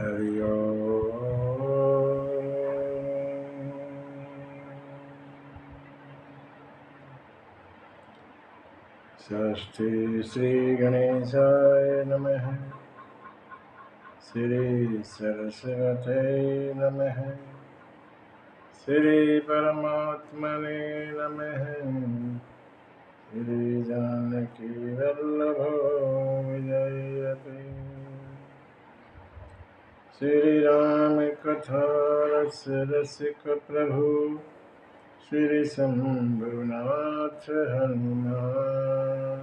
हरि ओम। स्वस्ति श्री गणेशाय नमः। श्री सरस्वते नमः। श्री परमात्मने नमः। श्री जानकी वल्लभो विजयते। श्री राम कथा रसिक प्रभु श्री शंभुनाथ हनुमान।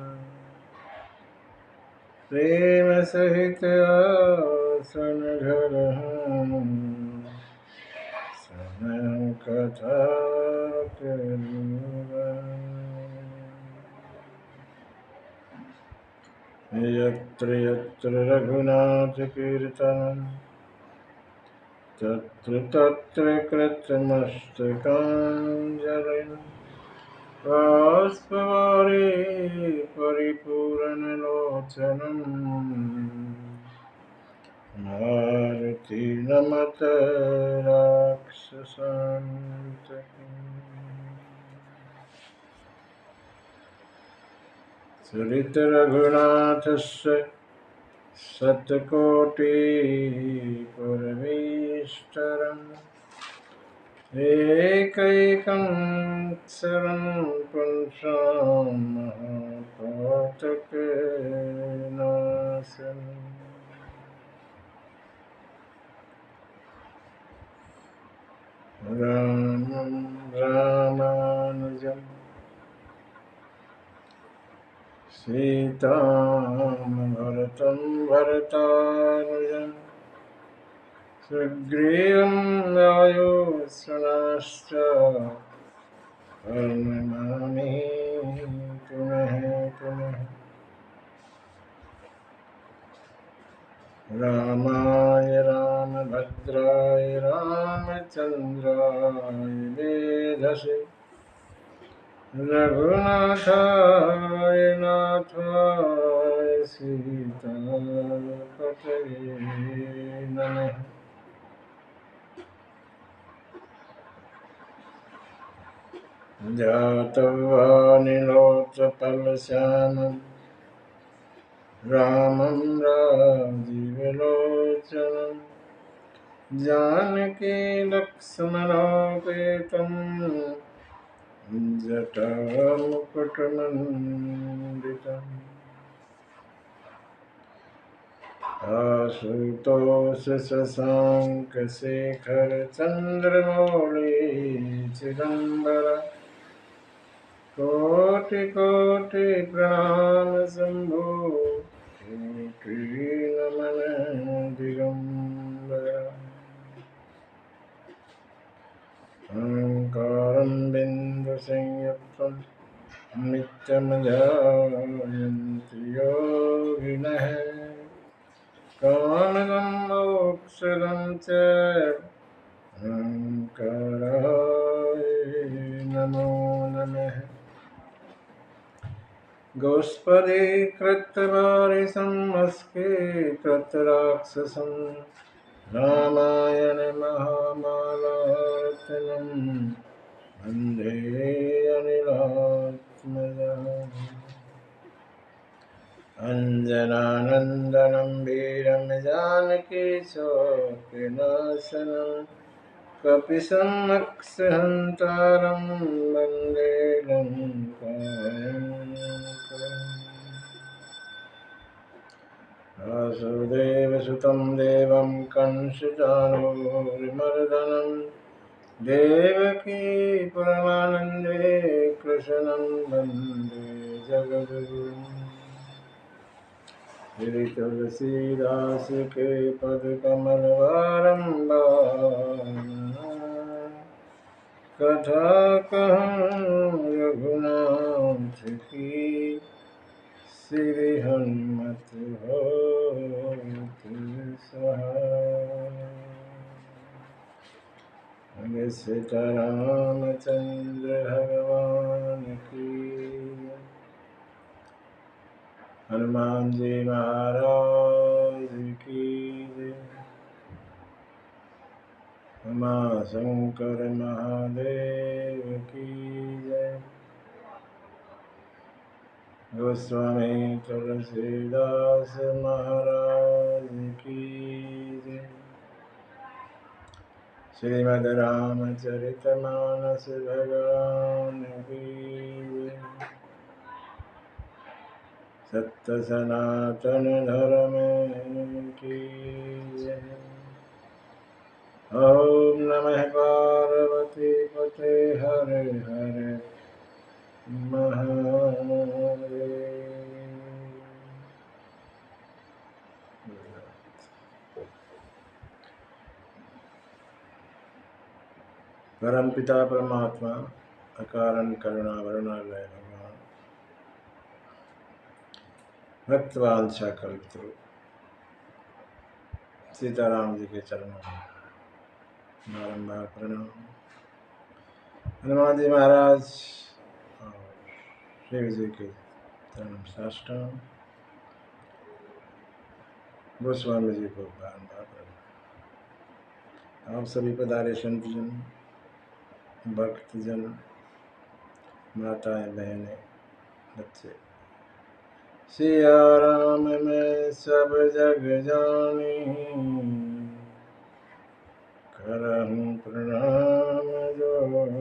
प्रेम सहित आसन धरहूँ समय कथा करूँ। यत्र यत्र रघुनाथ कीर्तनं तत्र तत्र कृतमस्तकाञ्जलिं बाष्पवारि परिपूर्णलोचनं मारुति नमत राक्षसान्तकम्। चरित रघुनाथस्य शतकोटि परमेष्ठरम् एकैकं शरणं पुंसां महापातकनाशनम्। रामं रामानुजं सीतां भरतं भरतानुजं सुग्रीवं वायुसेनाश्च हनुमानि पुनः पुनः। रामाय रामभद्राय रामचन्द्राय वेधसे रघुनाथाय नाथाय सीतापतये नमः। जातवानिलोचपलश्यामं रामं राजीवलोचनं जानकी लक्ष्मणोपेतं जटामुकुटमण्डितम्। आशुतोष शशांक शेखर चंद्रमौली चिदंबर कोटि कोटि प्रणाम शंभो कोटि नमन दिगंबर। अहंकारं बिंदु संयुक्तं नित्यं ध्यायन्ति योगिनः कामदं मोक्षदं च अहंकाराय नमो नमः। गोस्पदे कृतवारिसं अस्केतराक्षसं रामायण महामालार्पणं वन्दे अनिलात्मजम्। अञ्जनानन्दनं वीरं जानकी शोकनाशनं कपिशमक्षहन्तारं वन्दे लङ्कायङ्करम्। वासुदेवसुतं देवं कंसचाणूरमर्दनं देवकी परमानन्दे कृष्णं वन्दे जगद्गुरुम्। श्री तुलसीदास के पद कमल बारंबार कथा कहूँ रघुनाथ की श्री हनुमत हो सहाय। सीतारामचंद्र भगवान की हनुमान जी महाराज की जय। माँ शंकर महादेव की जय। गोस्वामी तुलसीदास महाराज की जय। श्रीमद् रामचरितमानस भगवान की जय। सत्य सनातन धर्म की जय। ओम नमः पार्वती पते हर हर महादेव। परमपिता परमात्मा अकारण करुणा वरुणालय भगवान भक्तवांछा कल्पतरु सीताराम जी के चरणों में बारंबार प्रणाम। हनुमान जी महाराज और शिव जी के चरण साष्टांग, गोस्वामी जी को बारंबार प्रणाम। आप सभी पधारे संतजन, भक्तजन, माताएं, बहनें, बच्चे। सिया राम में सब जग जानी, करहूँ प्रणाम जोड़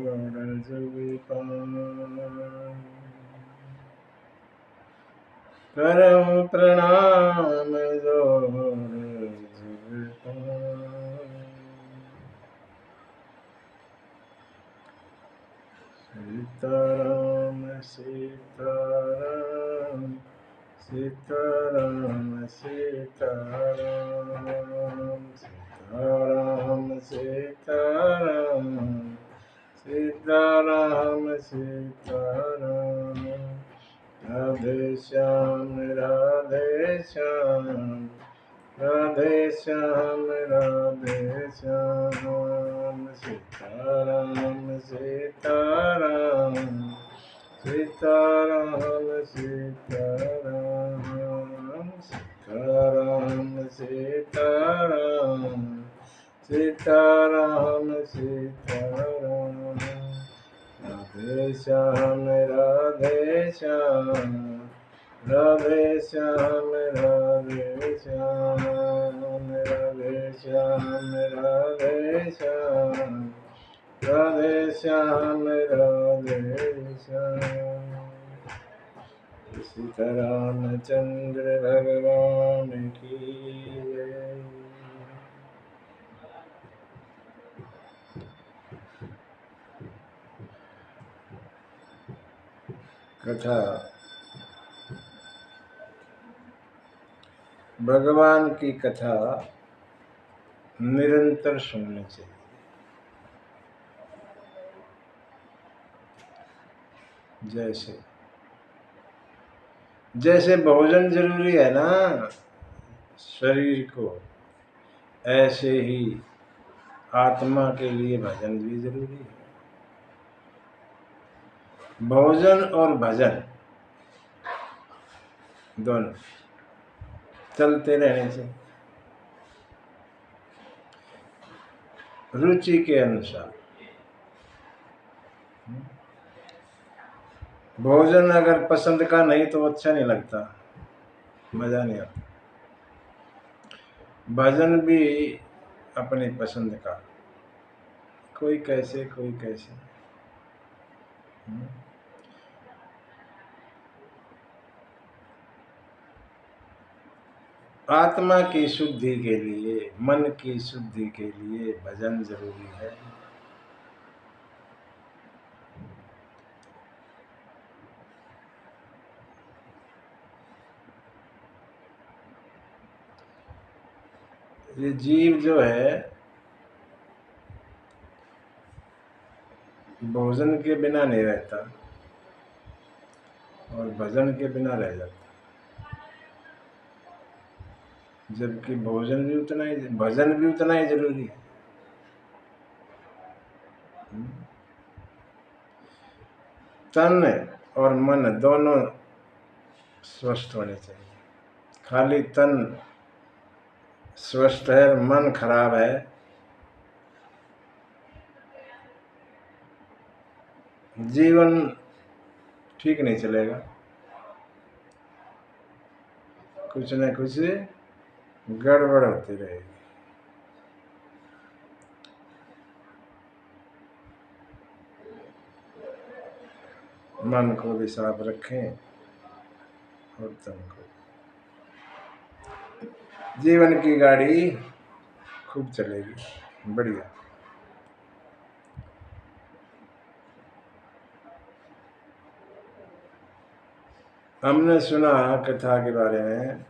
जुग पानी। करहूँ प्रणाम जोड़ जुग पानी। सीताराम सीताराम सीताराम सीताराम सीताराम सीताराम सीताराम सीताराम। राधे श्याम राधे श्याम राधे श्याम राधे श्याम। सीताराम सीताराम सीताराम सीताराम सीताराम सीताराम सीताराम सीताराम। राधे श्याम राधे श्याम राधे श्याम राधे श्याम राधे श्याम राधे श्याम राधे श्याम राधे श्याम। सीतारामचंद्र भगवान की जय। कथा भगवान की कथा निरंतर सुननी चाहिए। जैसे भोजन जरूरी है ना शरीर को, ऐसे ही आत्मा के लिए भजन भी जरूरी है। भोजन और भजन दोनों चलते रहने से रुचि के अनुसार। भोजन अगर पसंद का नहीं तो अच्छा नहीं लगता, मजा नहीं आता। भजन भी अपनी पसंद का, कोई कैसे कोई कैसे। आत्मा की शुद्धि के लिए, मन की शुद्धि के लिए भजन जरूरी है। ये जीव जो है भोजन के बिना नहीं रहता और भजन के बिना रह जाता, जबकि भोजन भी उतना ही, भजन भी उतना ही जरूरी है। तन और मन दोनों स्वस्थ होने चाहिए। खाली तन स्वस्थ है, मन खराब है जीवन ठीक नहीं चलेगा, कुछ न कुछ गड़बड़ होती रहेगी। मन को भी साफ रखें और तन को। जीवन की गाड़ी खूब चलेगी, बढ़िया। हमने सुना कथा के बारे में,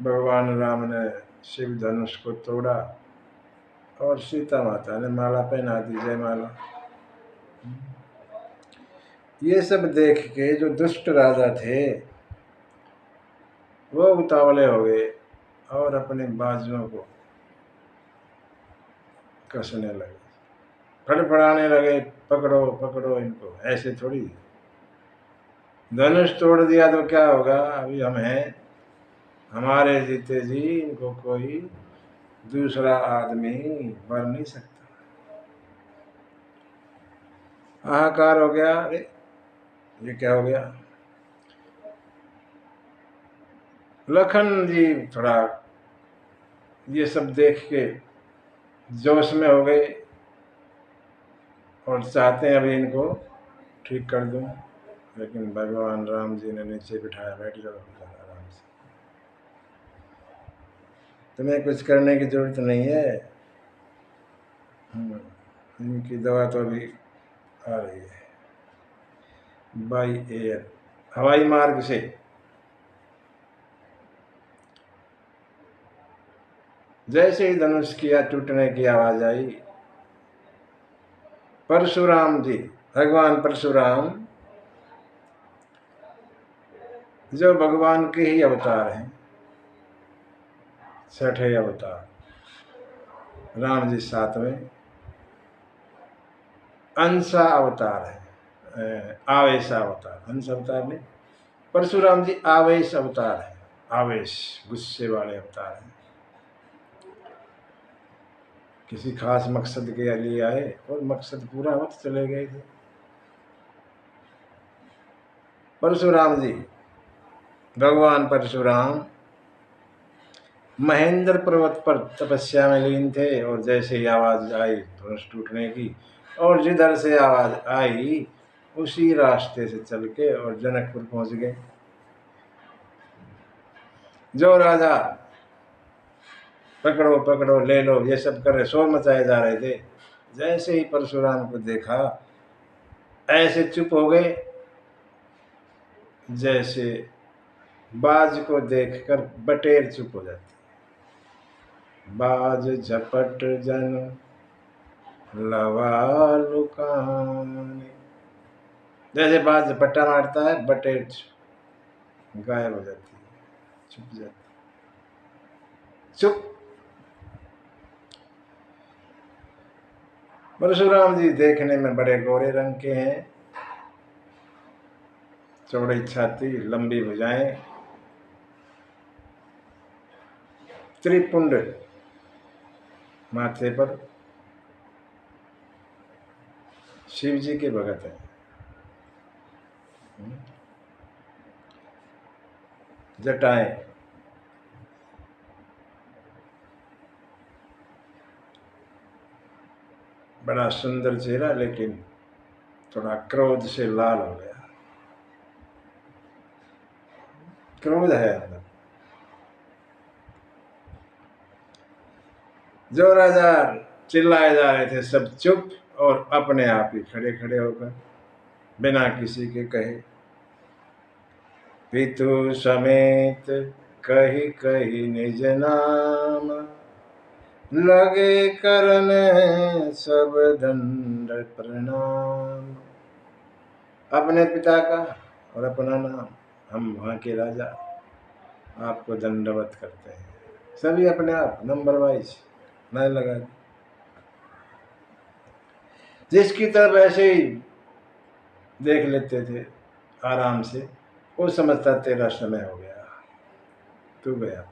भगवान राम ने शिव धनुष को तोड़ा और सीता माता ने माला पहना दी, जयमाला। ये सब देख के जो दुष्ट राजा थे वो उतावले हो गए और अपने बाजुओं को कसने लगे, फड़फड़ाने लगे, पकड़ो पकड़ो इनको। ऐसे थोड़ी, धनुष तोड़ दिया तो क्या होगा, अभी हम हैं, हमारे जीते जी इनको कोई दूसरा आदमी मर नहीं सकता। हाहाकार हो गया, अरे ये क्या हो गया। लखन जी थोड़ा ये सब देख के जोश में हो गए और चाहते हैं अभी इनको ठीक कर दूं, लेकिन भगवान राम जी ने नीचे बिठाया, बैठ जाओ आराम से, तुम्हें कुछ करने की जरूरत नहीं है। इनकी दवा तो अभी आ रही है बाई एयर, हवाई मार्ग से। जैसे ही धनुष किया, टूटने की आवाज आई। परशुराम जी, भगवान परशुराम जो भगवान के ही अवतार हैं, छठे अवतार, राम जी सातवें, अंशा अवतार है, आवेश अवतार, अंश अवतार नहीं, परशुराम जी आवेश अवतार है, आवेश गुस्से वाले अवतार हैं। किसी खास मकसद के लिए आए और मकसद पूरा होते चले गए थे। परशुराम जी, भगवान परशुराम महेंद्र पर्वत पर तपस्या में लीन थे और जैसे ही आवाज आई धनुष टूटने की, और जिधर से आवाज आई उसी रास्ते से चल के और जनकपुर पहुंच गए। जो राजा पकड़ो पकड़ो ले लो ये सब कर रहे, शोर मचाए जा रहे थे, जैसे ही परशुराम को देखा ऐसे चुप हो गए जैसे बाज को देखकर बटेर चुप हो जाती। बाज झपट जन लवा लुकाने, जैसे बाज झपट्टा मारता है, बटेर गायब हो जाती है, छुप जाती, चुप। परशुराम जी देखने में बड़े गोरे रंग के हैं, चौड़ी छाती, लंबी भुजाएं, त्रिपुंड माथे पर, शिव जी के भगत हैं। जटाएं, बड़ा सुंदर चेहरा, लेकिन थोड़ा क्रोध से लाल हो गया, क्रोध है अंदर। जो राजा चिल्लाए जा रहे थे सब चुप और अपने आप ही खड़े खड़े होकर बिना किसी के कहे, पितु समेत कही कही निज नाम, लगे करने सब दंड प्रणाम। अपने पिता का और अपना नाम, हम वहाँ के राजा आपको दंडवत करते हैं। सभी अपने आप नंबर वाइज नहीं लगा, जिसकी तरफ ऐसे ही देख लेते थे आराम से, वो समझता तेरा समय हो गया, तू गया।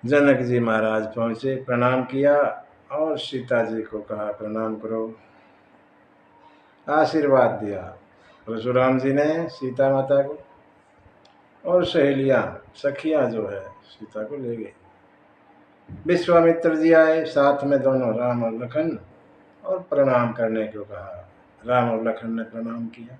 जनक जी महाराज पहुंचे, प्रणाम किया और सीता जी को कहा प्रणाम करो, आशीर्वाद दिया परशुराम जी ने सीता माता को। और सहेलियां सखियां जो है सीता को ले गई। विश्वामित्र जी आए, साथ में दोनों राम और लखन, और प्रणाम करने को कहा। राम और लखन ने प्रणाम किया।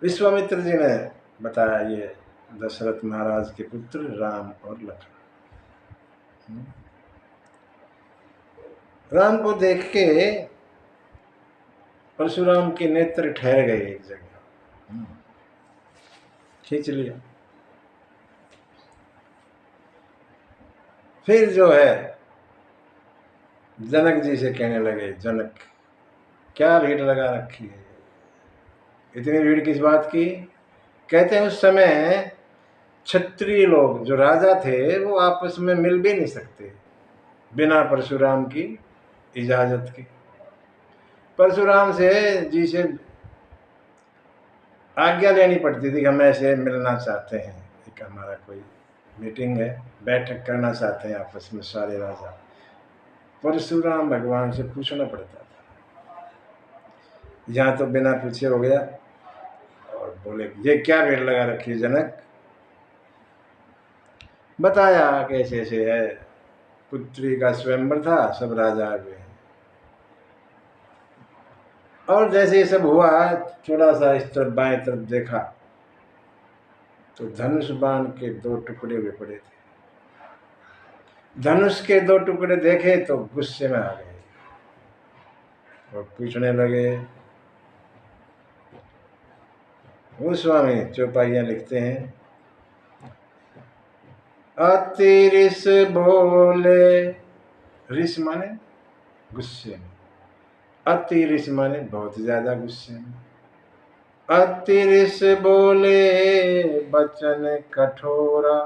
विश्वामित्र जी ने बताया ये दशरथ महाराज के पुत्र राम और लखन। राम को देख के परशुराम के नेत्र ठहर गए एक जगह, खींच लिया। फिर जो है जनक जी से कहने लगे, जनक क्या भीड़ लगा रखी है, इतनी भीड़ किस बात की? कहते हैं उस समय क्षत्रिय लोग जो राजा थे वो आपस में मिल भी नहीं सकते बिना परशुराम की इजाजत के। परशुराम से जी से आज्ञा लेनी पड़ती थी, हम ऐसे मिलना चाहते हैं, एक हमारा कोई मीटिंग है, बैठक करना चाहते हैं आपस में सारे राजा। परशुराम भगवान से पूछना पड़ता था। यहाँ तो बिना पूछे हो गया और बोले ये क्या भीड़ लगा रखी है जनक? बताया कैसे ऐसे है, पुत्री का स्वयंवर था, सब राजा आ गए। और जैसे ये सब हुआ, थोड़ा सा इस तरफ बाएं तरफ देखा तो धनुष बाण के 2 टुकड़े हुए पड़े थे। धनुष के 2 टुकड़े देखे तो गुस्से में आ गए और पूछने लगे। वो स्वामी चौपाइयां लिखते हैं, अति ऋष बोले, ऋष माने गुस्से में, अति ऋष माने बहुत ज्यादा गुस्से में। अति ऋष बोले बचन कठोरा,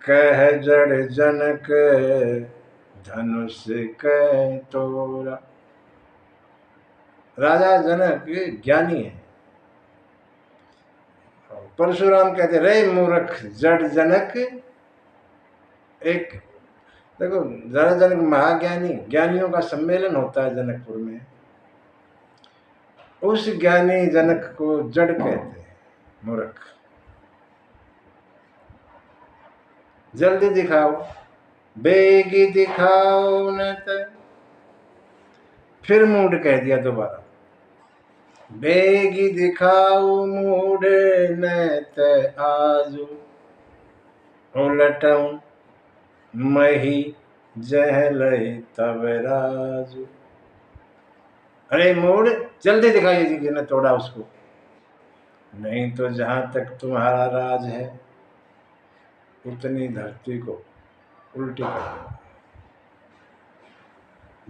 कह जड़ जनक धनुष कह तोरा। राजा जनक ज्ञानी है। परशुराम कहते रे मूर्ख जड़ जनक, एक देखो जरा जनक महाज्ञानी, ज्ञानियों का सम्मेलन होता है जनकपुर में, उस ज्ञानी जनक को जड़ कहते हैं, मूर्ख। जल्दी दिखाओ, बेगी दिखाओ न त, फिर मूड कह दिया दोबारा, बेगी दिखाओ मूड न त आजू, उलटऊ मही जहलई तब राजू। अरे मूड जल्दी दिखाइए जी ने तोड़ा उसको, नहीं तो जहां तक तुम्हारा राज है उतनी धरती को उल्टी कर दो।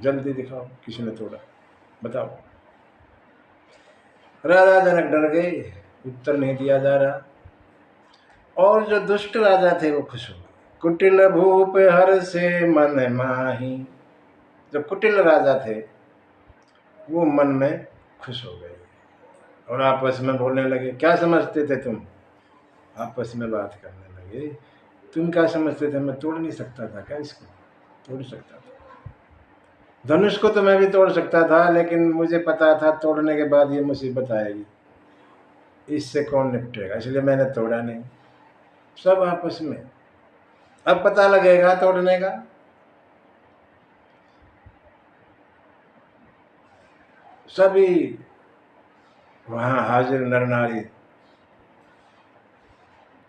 जल्दी दिखाओ किसने तोड़ा, बताओ। राजा जनक डर गए, उत्तर नहीं दिया जा रहा। और जो दुष्ट राजा थे वो खुश हो गए। कुटिल भूप हर से मन माही, जो कुटिल राजा थे वो मन में खुश हो गए और आपस में बोलने लगे, क्या समझते थे तुम? आपस में बात करने लगे, तुम क्या समझते थे मैं तोड़ नहीं सकता था क्या? इसको तोड़ सकता था, धनुष को तो मैं भी तोड़ सकता था, लेकिन मुझे पता था तोड़ने के बाद ये मुसीबत आएगी, इससे कौन निपटेगा, इसलिए मैंने तोड़ा नहीं। सब आपस में, अब पता लगेगा तोड़ने का। सभी वहां हाजिर नर नारी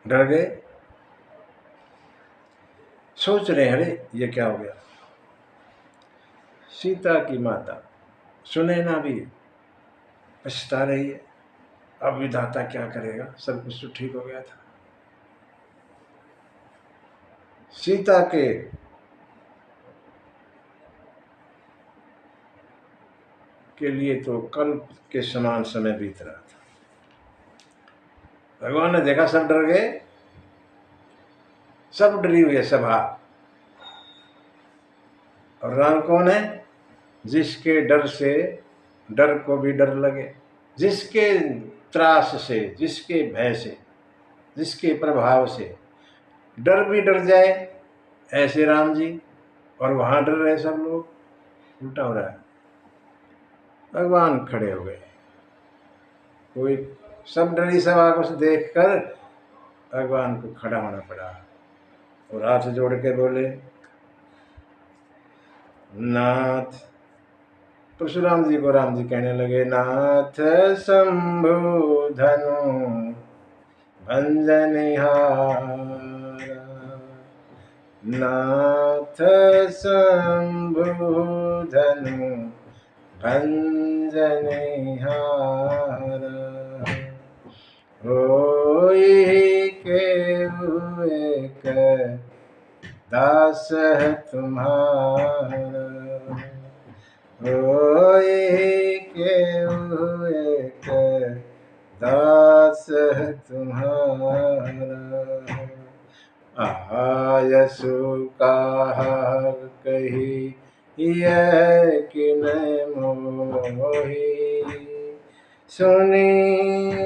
डर गए, सोच रहे अरे ये क्या हो गया। सीता की माता सुनैना भी पछता रही है, अब विधाता क्या करेगा, सब कुछ तो ठीक हो गया था। सीता के लिए तो कल्प के समान समय बीत रहा था। भगवान ने देखा सब डर गए, सब डरी हुई है सभा। और राम कौन है? जिसके डर से डर को भी डर लगे, जिसके त्रास से, जिसके भय से, जिसके प्रभाव से डर भी डर जाए, ऐसे राम जी, और वहां डर रहे सब लोग, उल्टा हो रहा है। भगवान खड़े हो गए, कोई सब डरी सभा को देखकर भगवान को खड़ा होना पड़ा और हाथ जोड़ के बोले, नाथ। परशुराम जी को राम जी कहने लगे, नाथ शंभु धनु भंजनिहारा, नाथ शंभु धनु भंजनिहारा, होई केहू एक दास है तुम्हारा, होई केहू एक दास है तुम्हारा, आयसु कहा कही यह कि न मोही, सुनी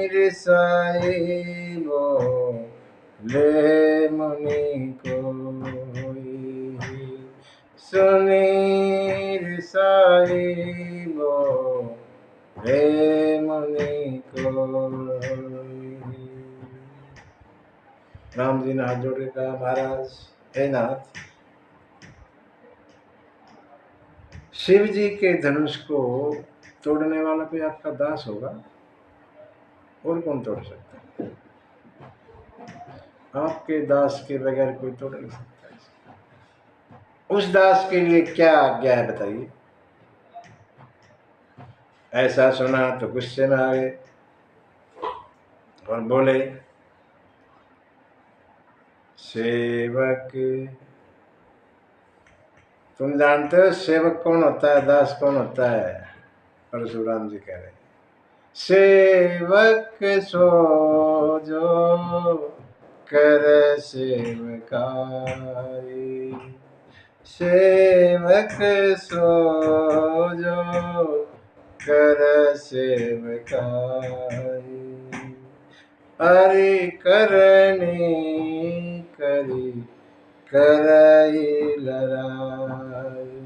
रिसाई बोले मुनि कोई, सुनी रिसाई बोले मुनि कोई। राम जी ने हाथ जोड़ के कहा, महाराज हे नाथ, शिव जी के धनुष को तोड़ने वाला कोई आपका दास होगा, और कौन तोड़ सकता है? आपके दास के बगैर कोई तोड़ नहीं सकता। उस दास के लिए क्या आज्ञा है बताइए। ऐसा सुना तो गुस्से में आ गए और बोले, सेवक, तुम जानते हो सेवक कौन होता है, दास कौन होता है? परशुराम जी कह रहे, सेवक सो जो कर सेवकाई, सेवक सो जो कर सेवकाई, हरि करनी करी करई लराई,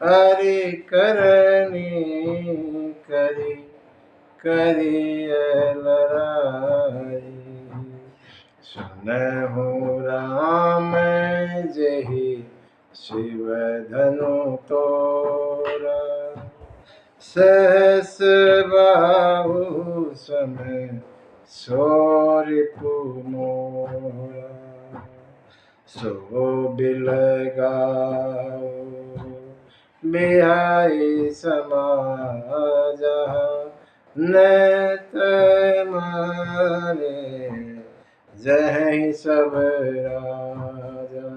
हरि करनी करी करिय लराई, सुनहु राम जहि शिव धनु तोरा, सहस बाहु सम सोरिपु मोरा, सो बिलगाओ बिहाई समाजा, नेत मारे जहि सब राजा,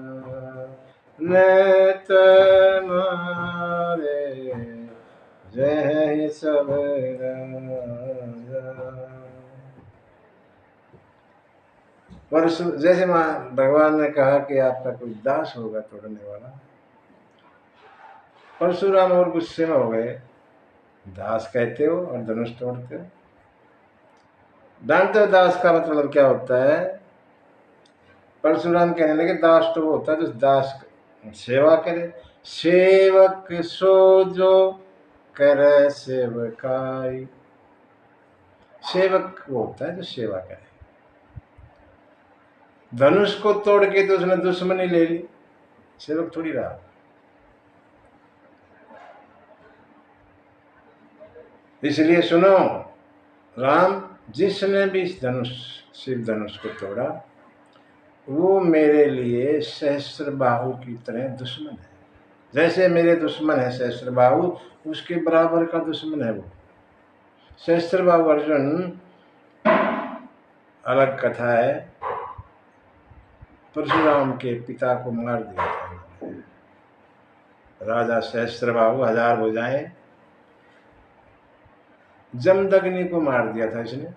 नेत मारे जय सब राजा। परशु जैसे भगवान ने कहा कि आपका कोई दास होगा तोड़ने वाला, परशुराम और गुस्से में हो गए। दास कहते हो और धनुष तोड़ते हो। जानते हो दास का मतलब क्या होता है? परशुराम कहने लगे, दास तो वो होता है जो दास सेवा करे। सेवक सो जो कर सेवकाई, सेवक वो होता है जो सेवा करे। धनुष को तोड़ के तो उसने दुश्मनी ले ली, सेवक थोड़ी रहा। इसलिए सुनो, राम जिसने भी इस धनुष, शिव धनुष को तोड़ा, वो मेरे लिए सहस्त्र बाहु की तरह दुश्मन है। जैसे मेरे दुश्मन है सहस्त्र बाहु, उसके बराबर का दुश्मन है वो। सहस्त्र बाहु अर्जुन अलग कथा है, परशुराम के पिता को मार दिया था राजा सहस्त्रबाहु, 1000 भुजाएं, जमदग्नि को मार दिया था इसने।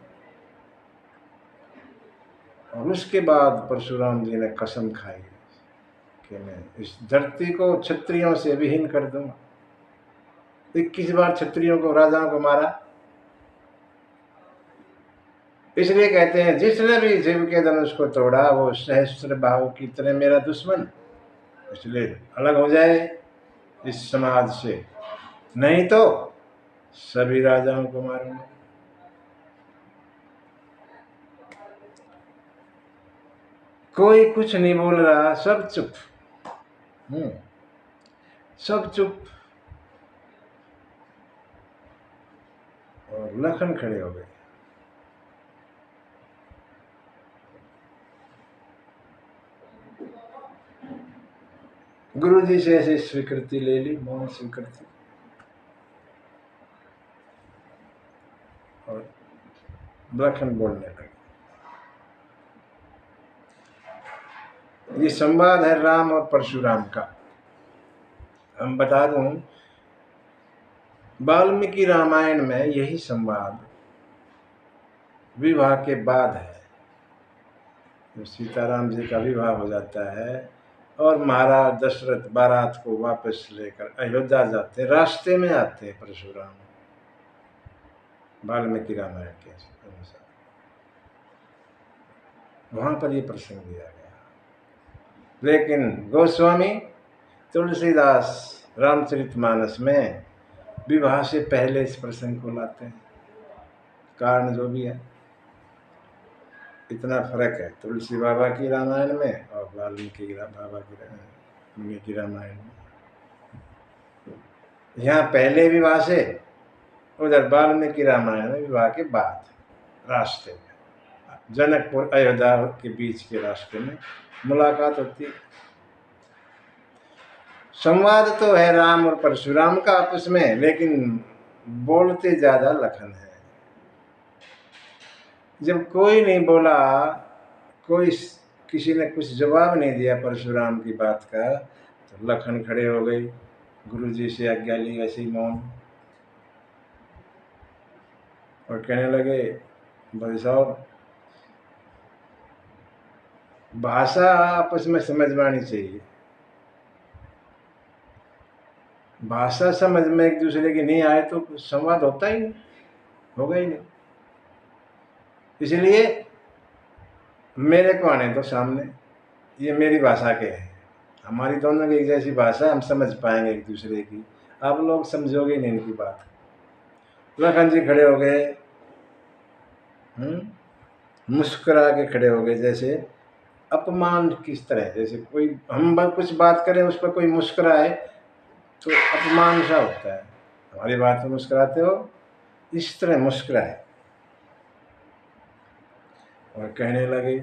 और उसके बाद परशुराम जी ने कसम खाई कि मैं इस धरती को क्षत्रियों से विहीन कर दूंगा। 21 बार क्षत्रियों को, राजाओं को मारा, इसलिए कहते हैं जिसने भी शिव के धनुष को तोड़ा वो सहस्त्र बाहु की तरह मेरा दुश्मन, इसलिए अलग हो जाए इस समाज से, नहीं तो सभी राजाओं को मारूंगा। कोई कुछ नहीं बोल रहा, सब चुप। सब चुप। और लखन खड़े हो गए। गुरु जी से ऐसी स्वीकृति ले ली, मौन स्वीकृति, और लखन बोलने लगे। ये संवाद है राम और परशुराम का। हम बता दूं, वाल्मीकि रामायण में यही संवाद विवाह के बाद है। जब सीताराम जी का विवाह हो जाता है और महाराज दशरथ बारात को वापस लेकर अयोध्या जाते हैं, रास्ते में आते हैं परशुराम, वाल्मीकि रामायण के अनुसार वहां पर ये प्रसंग दिया गया। लेकिन गोस्वामी तुलसीदास रामचरितमानस में विवाह से पहले इस प्रसंग को लाते हैं। कारण जो भी है, इतना फर्क है तुलसी बाबा की रामायण में और वाल्मीकि बाबा की रामायण में। यहाँ पहले विवाह से, उधर वाल्मीकि रामायण में विवाह के बाद रास्ते में, जनकपुर अयोध्या के बीच के रास्ते में मुलाकात होती है। संवाद तो है राम और परशुराम का आपस में, लेकिन बोलते ज्यादा लखन है। जब कोई नहीं बोला, कोई किसी ने कुछ जवाब नहीं दिया परशुराम की बात का, तो लखन खड़े हो गई, गुरुजी से आज्ञा ली वैसे ही मौन, और कहने लगे भाई साहब, भाषा आपस में समझ में आनी चाहिए। भाषा समझ में एक दूसरे की नहीं आए तो संवाद होता ही नहीं, होगा ही नहीं। इसलिए मेरे को आने दो सामने, ये मेरी भाषा के हैं, हमारी दोनों की एक जैसी भाषा, हम समझ पाएंगे एक दूसरे की। आप लोग समझोगे नहीं इनकी बात। लखन जी खड़े हो गए, मुस्कुरा के खड़े हो गए, जैसे अपमान किस तरह, जैसे कोई हम कुछ बात करें उस पर कोई मुस्कुराए तो अपमान सा होता है। हमारी बात में मुस्कुराते हो, इस तरह मुस्कुराए और कहने लगे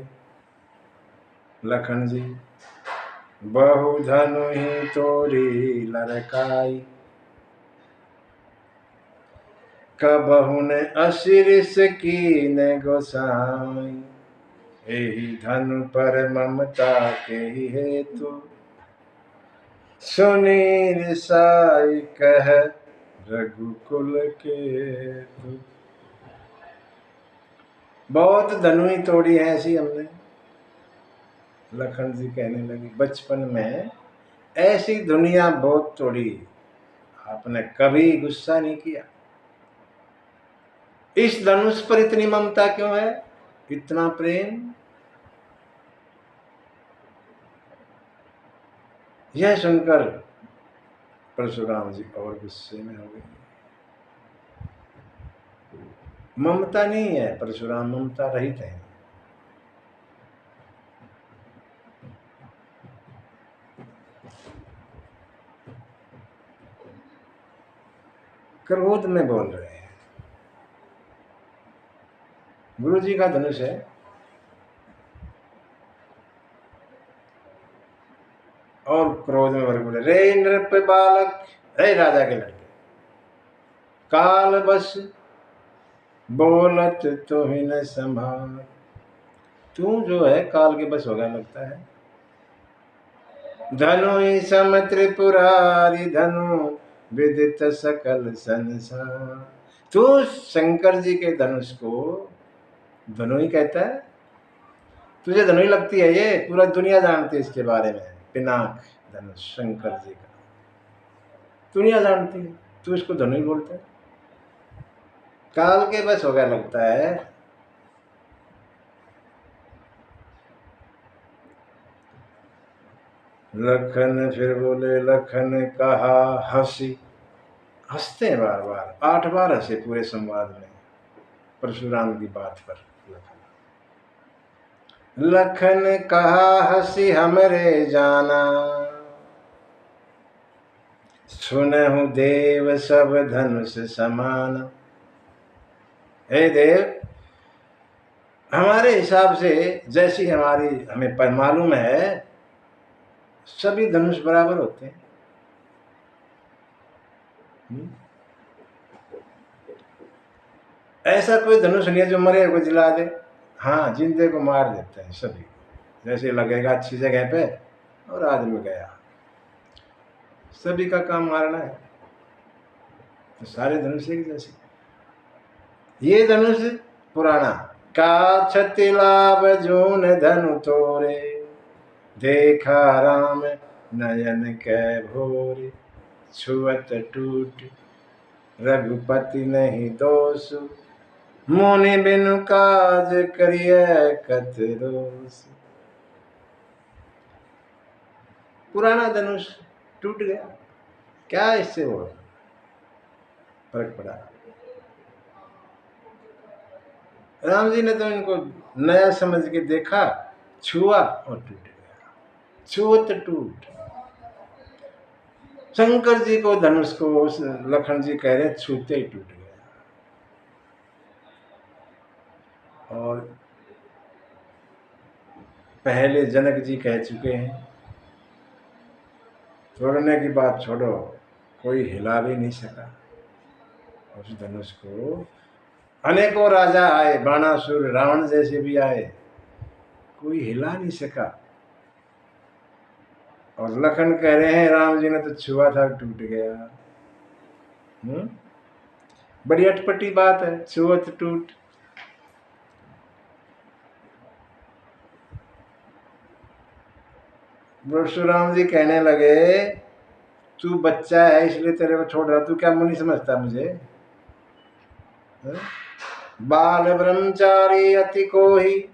लखन जी, बहु धनु ही तोरी लड़काई, कबहु ने अशिरिस की ने गोसाई, यही धनु पर ममता के ही हेतु, सुनी रिसाई कह रघुकुल के तू। बहुत धनु ही तोड़ी है ऐसी हमने, लखन जी कहने लगी, बचपन में ऐसी दुनिया बहुत तोड़ी, आपने कभी गुस्सा नहीं किया। इस धनुष पर इतनी ममता क्यों है, इतना प्रेम? यह सुनकर परशुराम जी और गुस्से में हो गए। ममता नहीं है, परशुराम ममता रहित है। क्रोध में बोल रहे हैं। गुरु जी का धनुष है और क्रोध में भर बोले, रे नृप बालक, रे राजा के लड़के, काल बस बोलत तो ही न संभाल। तू जो है काल के बस हो गया लगता है। धनु ही सम त्रिपुरारी धनु विदित सकल संसार। तू शंकर जी के धनुष को धनु ही कहता है, तुझे धनु ही लगती है, ये पूरा दुनिया जानती है इसके बारे में। पिनाक धनुष शंकर जी का दुनिया जानती है, तू इसको धनु ही बोलता है। काल के बस हो गया लगता है। लखन फिर बोले, लखन कहा हंसी, हंसते हैं बार बार, 8 बार हंसे पूरे संवाद में परशुराम की बात पर। लखन कहा हंसी हमरे जाना, सुनहु देव सब धनुष समान। हे देव, हमारे हिसाब से जैसी हमारी हमें पर मालूम है, सभी धनुष बराबर होते हैं। ऐसा कोई धनुष नहीं है जो मरे को जला दे। हाँ, जिंदे को मार देते हैं सभी, जैसे लगेगा अच्छी जगह पे और आदमी गया। सभी का काम मारना है, तो सारे धनुष एक जैसे। ये धनुष पुराना का छति लाभ जून धनु तोरे, देखा राम नयन कै भोरे, छुअत टूट रघुपति नहीं दोष, मुनि बिनु काज करिए कत रोष। पुराना धनुष टूट गया, क्या इससे वो फर्क पड़ा? राम जी ने तो इनको नया समझ के देखा, छुआ और टूट गया, छुअत टूट। शंकर जी को धनुष को लखन जी कह रहे छूते ही टूट गया। और पहले जनक जी कह चुके हैं, तोड़ने की बात छोड़ो, कोई हिला भी नहीं सका उस धनुष को। अनेकों राजा आए, बाणासुर रावण जैसे भी आए, कोई हिला नहीं सका। और लखन कह रहे हैं राम जी ने तो छुआ था टूट गया। बड़ी अटपटी बात है, छुअत टूट। परशुराम जी कहने लगे, तू बच्चा है इसलिए तेरे को छोड़ रहा, तू क्या मुनि समझता मुझे? बाल ब्रह्मचारी अति कोही,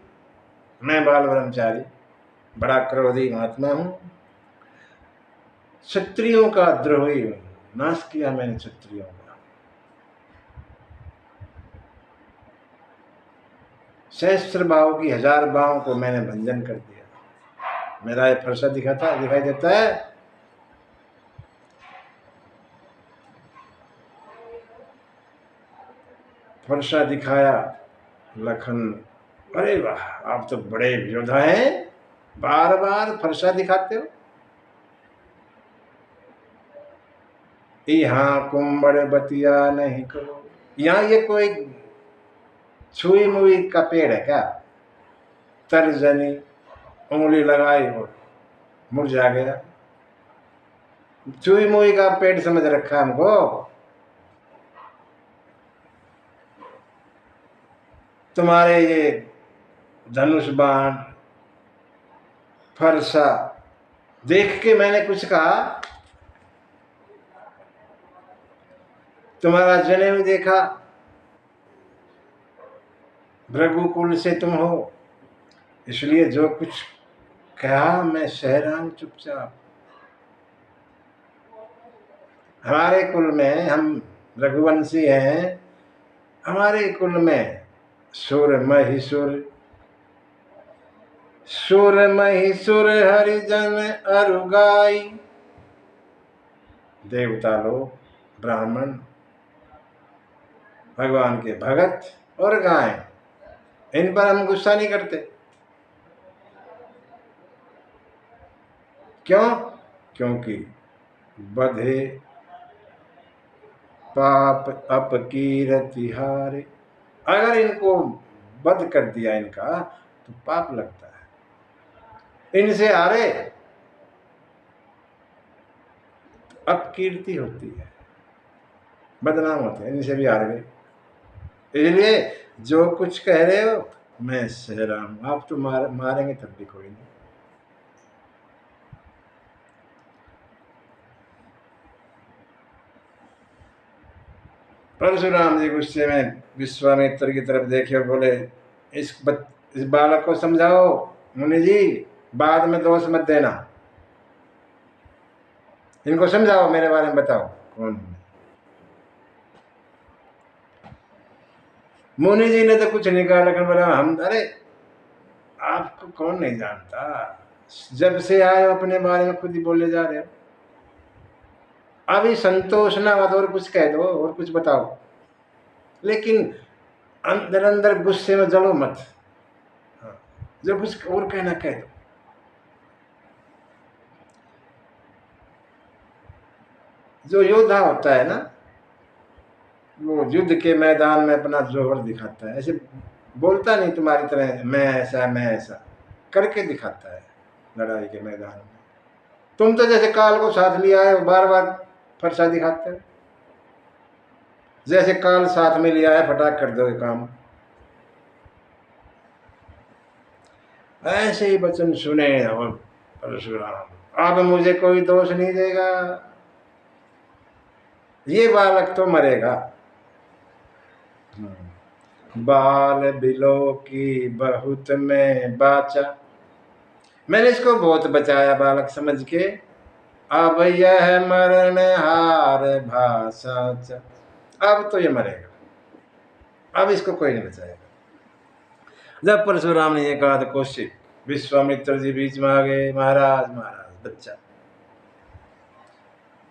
मैं बाल ब्रह्मचारी बड़ा क्रोधी महात्मा हूं, क्षत्रियों का द्रोही हूं, नाश किया मैंने क्षत्रियों का। सहस्त्र भाव की 1000 भाव को मैंने भंजन कर दिया। मेरा ये फरसा दिखाई देता है। फरसा दिखाया लखन, अरे वाह, आप तो बड़े योद्धा हैं, बार बार फरसा दिखाते हो। यहाँ कुंबड़ बतिया नहीं करो। यहाँ ये कोई छुई मुई का पेड़ है क्या? तर्जनी उंगली लगाई और मुरझा गया। छुई मुई का पेड़ समझ रखा हमको। तुम्हारे ये धनुष बाण फरसा देख के मैंने कुछ कहा? तुम्हारा जनेऊ देखा, भृगुकुल से तुम हो, इसलिए जो कुछ कहा मैं सह रहा हूं चुपचाप। हमारे कुल में, हम रघुवंशी हैं, हमारे कुल में सुर महिसुर, सुर महिसुर हरिजन अरुगाई, देवता लोग, ब्राह्मण, भगवान के भगत और गाय, इन पर हम गुस्सा नहीं करते। क्यों? क्योंकि बधे पाप अपकीरति हारे, अगर इनको वध कर दिया इनका तो पाप लगता है। इनसे हारे तो अपकीर्ति होती है, बदनाम होते हैं, इनसे भी हार गए। इसलिए जो कुछ कह रहे हो मैं सह रहा हूं, आप तो मारेंगे तब भी कोई नहीं। परशुराम जी गुस्से में विश्वामित्र की तरफ देखे और बोले, इस बालक को समझाओ मुनि जी, बाद में दोष मत देना। इनको समझाओ, मेरे बारे में बताओ कौन हूँ। मुनि जी ने तो कुछ नहीं कहा, लेकिन बोला हम, अरे आपको कौन नहीं जानता, जब से आए हो अपने बारे में खुद ही बोले जा रहे हो। अभी संतोष ना हो तो और कुछ कह दो, और कुछ बताओ, लेकिन अंदर अंदर गुस्से में जलो मत। हाँ, जो कुछ और कहना कह दो। जो योद्धा होता है ना, वो युद्ध के मैदान में अपना जोहर दिखाता है, ऐसे बोलता नहीं तुम्हारी तरह मैं ऐसा मैं ऐसा, करके दिखाता है लड़ाई के मैदान में। तुम तो जैसे काल को साथ लिया है, बार बार फरसा दिखाते हो, जैसे काल साथ में लिया है फटाक कर दोगे काम। ऐसे ही वचन सुने और परशुराम, अब मुझे कोई दोष नहीं देगा, ये बालक तो मरेगा। बाल बिलो की बहुत में बाचा, मैंने इसको बहुत बचाया बालक समझ के, अब यह मरण हार भाषा, अब तो ये मरेगा, अब इसको कोई नहीं बचाएगा। जब परशुराम ने ये कहा तो कौशिक विश्वामित्र जी बीच में आ गए, महाराज महाराज बच्चा,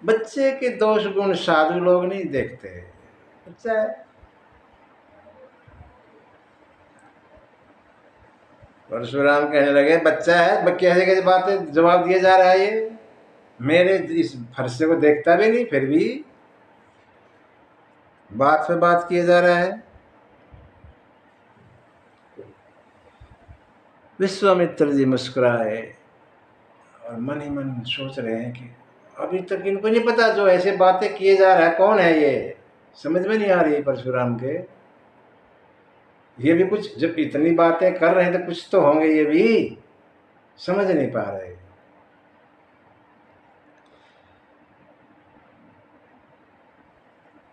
बच्चे के दोष गुण साधु लोग नहीं देखते, बच्चा है। परशुराम कहने लगे बच्चा है, कैसे कैसे बातें जवाब दिया जा रहा है, ये मेरे इस फरसे को देखता भी नहीं, फिर भी बात पे बात किया जा रहा है। विश्वामित्र जी मुस्कुराए और मन ही मन सोच रहे हैं कि अभी तक इनको नहीं पता जो ऐसे बातें किए जा रहा है कौन है, ये समझ में नहीं आ रही परशुराम के। ये भी कुछ, जब इतनी बातें कर रहे हैं तो कुछ तो होंगे, ये भी समझ नहीं पा रहे।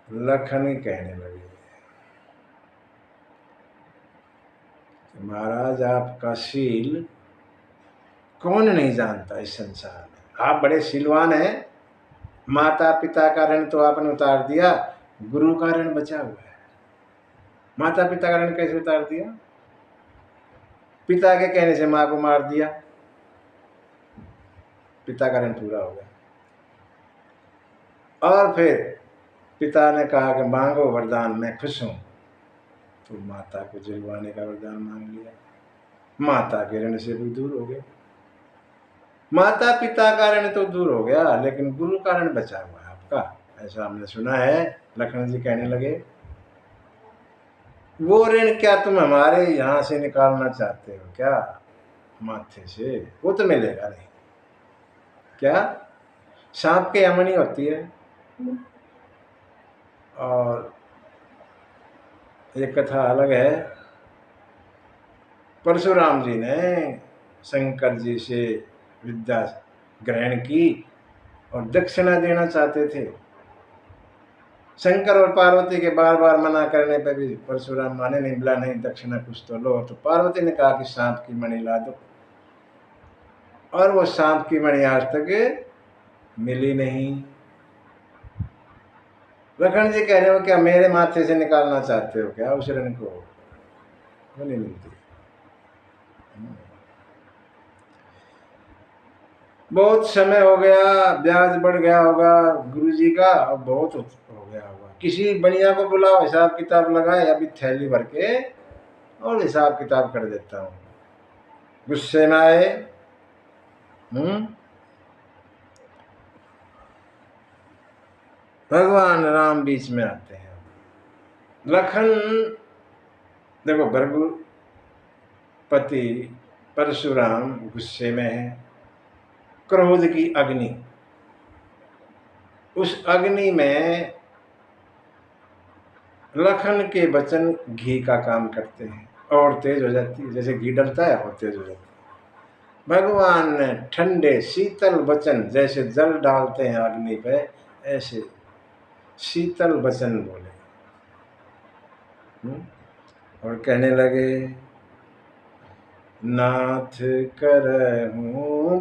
लखन कहने लगे महाराज आपका शील कौन नहीं जानता इस संसार में, आप बड़े शीलवान हैं, माता पिता का ऋण तो आपने उतार दिया, गुरु का ऋण बचा हुआ है। माता पिता का ऋण कैसे उतार दिया? पिता के कहने से माँ को मार दिया, पिता का ऋण पूरा हो गया। और फिर पिता ने कहा कि मांगो वरदान, मैं खुश हूं, तो माता को जिलवाने का वरदान मांग लिया, माता के ऋण से भी दूर हो गए। माता पिता का ऋण तो दूर हो गया, लेकिन गुरु का ऋण बचा हुआ है आपका, ऐसा हमने सुना है। लखन जी कहने लगे वो ऋण क्या तुम हमारे यहाँ से निकालना चाहते हो क्या, माथे से? वो तो मिलेगा नहीं। क्या सांप के यमनी होती है। और एक कथा अलग है, परशुराम जी ने शंकर जी से विद्या ग्रहण की और दक्षिणा देना चाहते थे। शंकर और पार्वती के बार बार मना करने पर भी परशुराम माने नहीं, मिला नहीं, दक्षिणा कुछ तो लो। तो पार्वती ने कहा कि सांप की मणि ला दो, और वो सांप की मणि आज तक मिली नहीं। लखन जी कह रहे हो क्या मेरे माथे से निकालना चाहते हो क्या उस ऋण को? वो नहीं मिलती। बहुत समय हो गया, ब्याज बढ़ गया होगा गुरुजी का, और बहुत हो गया होगा, किसी बढ़िया को बुलाओ, हिसाब किताब लगाए, अभी थैली भर के और हिसाब किताब कर देता हूँ। गुस्से में आए। भगवान राम बीच में आते हैं। लखन देखो, भृगुपति परशुराम गुस्से में है, क्रोध की अग्नि, उस अग्नि में लखन के वचन घी का काम करते हैं और तेज हो जाती है, जैसे घी डलता है और तेज हो जाती है। भगवान ने ठंडे शीतल वचन, जैसे जल डालते हैं अग्नि पे, ऐसे शीतल वचन बोले। और कहने लगे नाथ करहूं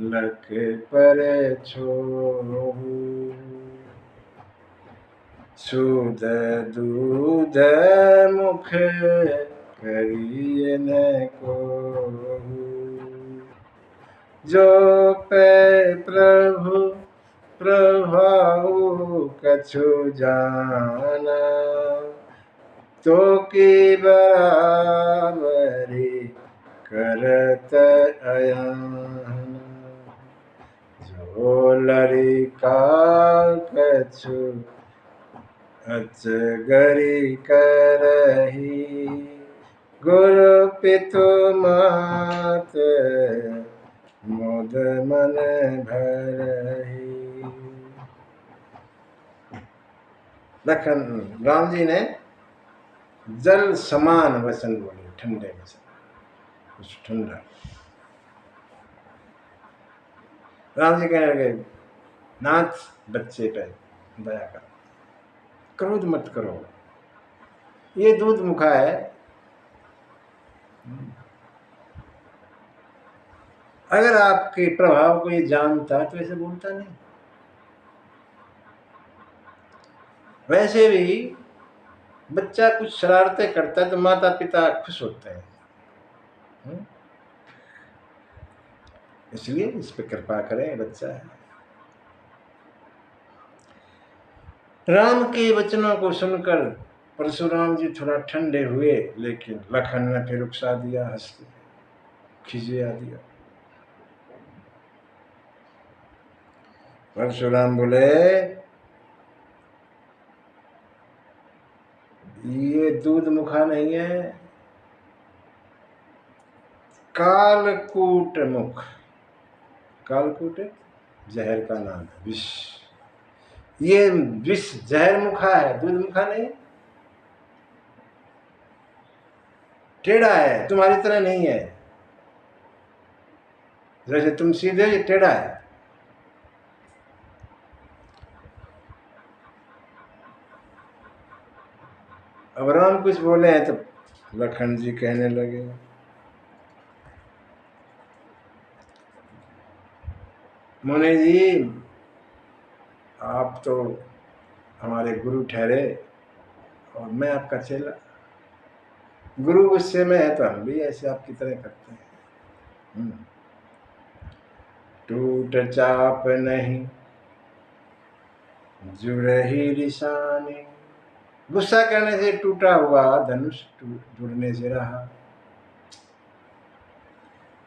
लख पर छोहु। शुद्ध दूध मुख करिए न कोहु। जो पे प्रभु प्रभाऊ कछु जाना, तो की बराबरी करत अयान। जो लरिका कछु अचगरी करही, गुरु पितु मात मुद मन भरही। लखन राम जी ने जल समान वचन बोले, ठंडे वचन, कुछ ठंडा। राम जी कहने लगे, नाथ बच्चे पे दया करो, क्रोध मत करो, ये दूध मुखा है। अगर आपके प्रभाव को ये जानता तो ऐसे बोलता नहीं। वैसे भी बच्चा कुछ शरारतें करता है तो माता पिता खुश होते हैं, इसलिए इस पे कृपा करें, बच्चा है। राम के वचनों को सुनकर परशुराम जी थोड़ा ठंडे हुए, लेकिन लखन ने फिर उकसा दिया, हंस के खिसिया दिया। परशुराम बोले, ये दूध मुखा नहीं है, कालकूट मुख। कालकूट जहर का नाम है, विष। ये विष जहर मुखा है, दूध मुखा नहीं। टेढ़ा है, तुम्हारी तरह नहीं है। जैसे तुम सीधे, ये टेढ़ा है। अब राम कुछ बोले हैं तो लखन जी कहने लगे, मुनि जी आप तो हमारे गुरु ठहरे और मैं आपका चेला। गुरु गुस्से में है तो हम भी ऐसे आपकी तरह करते हैं। टूट चाप नहीं जुड़ही रिसानी। गुस्सा करने से टूटा हुआ धनुष जुड़ने से रहा।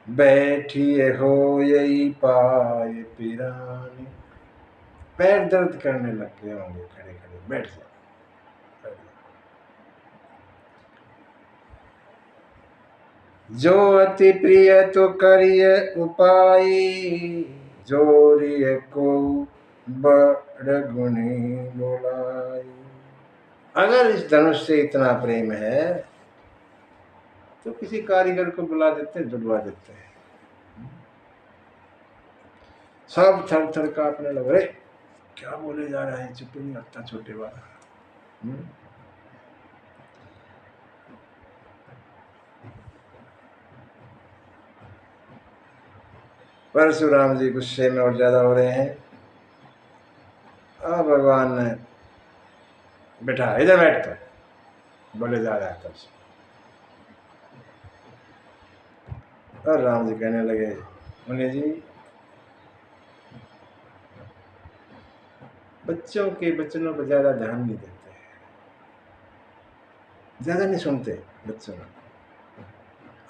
बैठिए हो यही पाए पिरानी। पैर दर्द करने लग गए होंगे, खड़े खड़े बैठ जाओ। जो अति प्रिय तो करिय उपाय, जोरिय को बड़ गुणी बोलाई। अगर इस धनुष से इतना प्रेम है तो किसी कारीगर को बुला देते, जुड़वा देते हैं। सब थर थर कांपने लगे, अरे क्या बोले जा रहे हैं, चुप नहीं आता छोटे वाला। परशुराम जी गुस्से में और ज्यादा हो रहे हैं। अब भगवान ने बैठा, इधर बैठ कर बोले जा रहा है तब से। और राम जी कहने लगे, मुनि जी बच्चों के वचनों पर ज्यादा ध्यान नहीं देते, ज्यादा नहीं सुनते बच्चों में।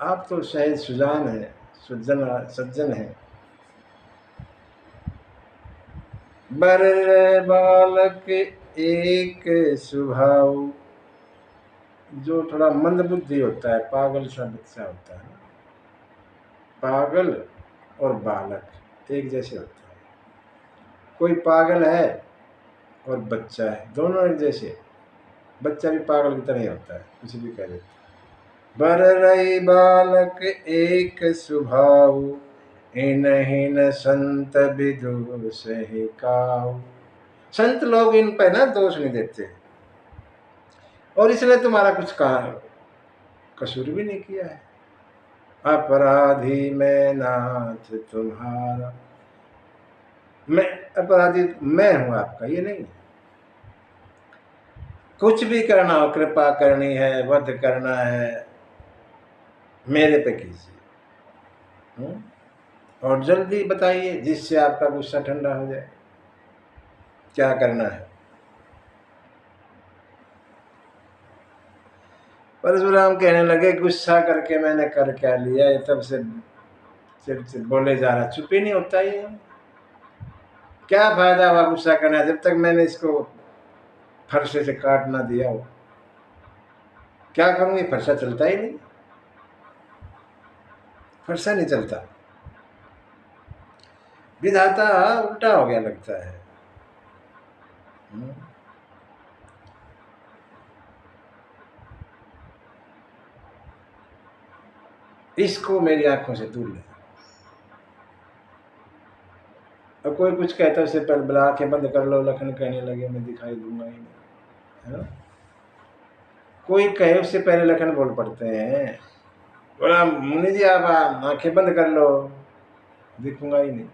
आप तो शायद सुजान है, सज्जन है। बर बालक एक स्वभाव। जो थोड़ा मंद बुद्धि होता है, पागल सा बच्चा होता है, पागल और बालक एक जैसे होते हैं। कोई पागल है और बच्चा है, दोनों एक जैसे। बच्चा भी पागल की तरह ही होता है, कुछ भी कह देता है। बर रही बालक एक स्वभाव, इन्हीं संत विदु सही काहू। संत लोग इन पर ना दोष नहीं देते, और इसने तुम्हारा कुछ कहा कसूर भी नहीं किया है। अपराधी मैं नाथ तुम्हारा। मैं अपराधी मैं हूं आपका, ये नहीं। कुछ भी करना हो, कृपा करनी है, वध करना है, मेरे पे कीजिए। और जल्दी बताइए जिससे आपका गुस्सा ठंडा हो जाए, क्या करना है। परशुराम कहने लगे गुस्सा करके मैंने कर क्या लिया, ये तब से बोले जा रहा, चुप ही नहीं होता ये। क्या फायदा हुआ गुस्सा करना जब तक मैंने इसको फरसे से काट ना दिया हो। क्या करूंगी, फरसा चलता ही नहीं, फरसा नहीं चलता। विधाता उल्टा हो गया लगता है। इसको मेरी आंखों से दूर ले। और कोई कुछ कहता है, उससे पहले बुला के बंद कर लो, लखन कहने लगे मैं दिखाई दूंगा ही नहीं, है ना। कोई कहे उससे पहले लखन बोल पड़ते हैं, बोला मुनि जी आप आंखें बंद कर लो, दिखूंगा ही नहीं,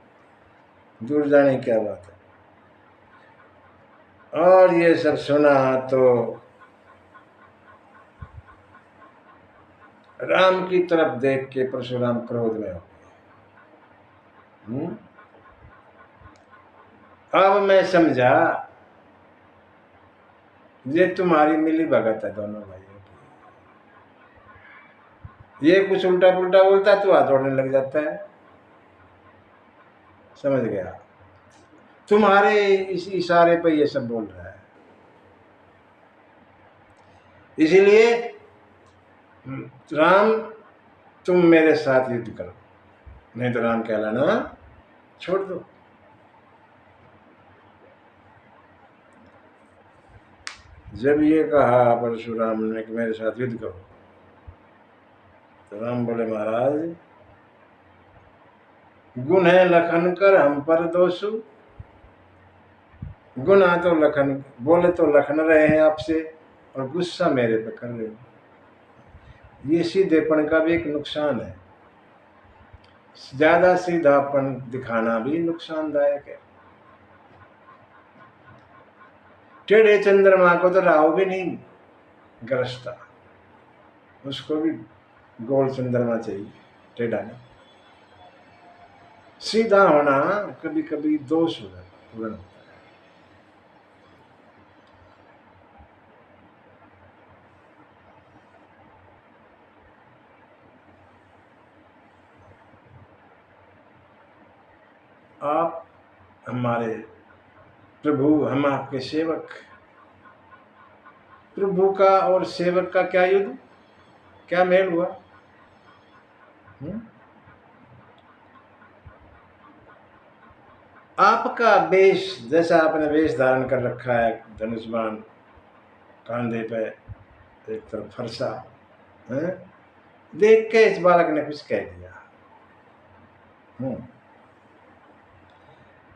दूर जाने की क्या बात है। और ये सब सुना तो राम की तरफ देख के परशुराम क्रोध में हो गए। अब मैं समझा ये तुम्हारी मिली भगत है दोनों भाइयों की। ये कुछ उल्टा पुल्टा बोलता है तो हाथ जोड़ने लग जाता है, समझ गया। तुम्हारे इस इशारे पे ये सब बोल रहा है, इसीलिए राम तुम मेरे साथ युद्ध करो, नहीं तो राम कहलाना छोड़ दो। जब ये कहा परशुराम ने कि मेरे साथ युद्ध करो, तो राम बोले महाराज गुण है लखन कर हम पर दोषु। गुना तो लखन बोले तो लखन रहे हैं आपसे, और गुस्सा मेरे पे कर रहे हो। ये सीधेपन का भी एक नुकसान है, ज्यादा सीधापन दिखाना भी नुकसानदायक है। टेढ़े चंद्रमा को तो राहु भी नहीं गरजता, उसको भी गोल चंद्रमा चाहिए, टेढ़ा नहीं। सीधा होना कभी कभी दोष हो जाता, पूर्ण होता है। आप हमारे प्रभु, हम आपके सेवक। प्रभु का और सेवक का क्या युद्ध, क्या मेल हुआ। आपका वेश, जैसा आपने वेश धारण कर रखा है, धनुष बाण कांधे पे, एक तरफ फरसा है, देख के इस बालक ने कुछ कह दिया।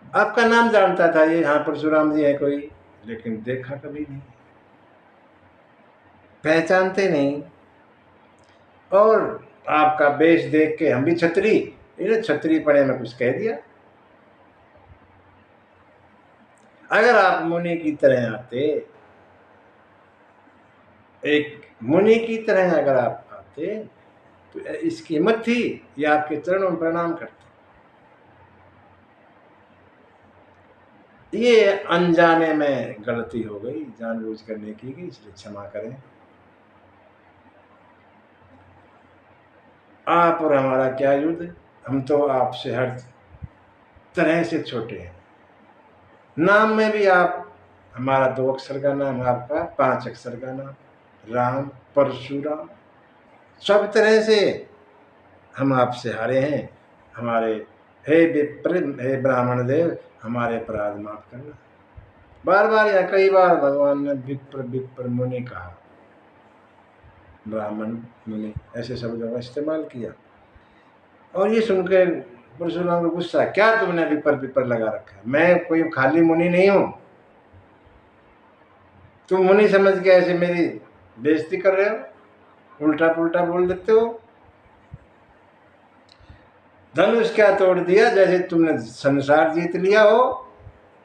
आपका नाम जानता था ये, हाँ परशुराम जी है कोई, लेकिन देखा कभी नहीं, पहचानते नहीं। और आपका वेश देख के हम भी छत्री, इन्हें छत्री पड़े में कुछ कह दिया। अगर आप मुनि की तरह आते, एक मुनि की तरह अगर आप आते तो इसकी हिम्मत थी, ये आपके चरणों में प्रणाम करते। ये अनजाने में गलती हो गई, जानबूझ कर नहीं की गई, इसलिए क्षमा करें। आप और हमारा क्या युद्ध, हम तो आपसे हर तरह से छोटे हैं। नाम में भी आप, हमारा 2 अक्षर का नाम, आपका 5 अक्षर का नाम, राम परशुराम, सब तरह से हम आपसे हारे हैं। हमारे हे विप्र, हे ब्राह्मण देव, हमारे अपराध माफ करना। बार बार या कई बार भगवान ने विप्र विप्र मुनि कहा, ब्राह्मण मुनि ऐसे शब्दों का इस्तेमाल किया। और ये सुनकर परशुराम को गुस्सा, क्या तुमने विपर विपर लगा रखा है, मैं कोई खाली मुनि नहीं हूं, तुम मुनि समझ के ऐसे मेरी बेइज्जती कर रहे हो, उल्टा पुल्टा बोल देते हो। धनुष क्या तोड़ दिया, जैसे तुमने संसार जीत लिया हो,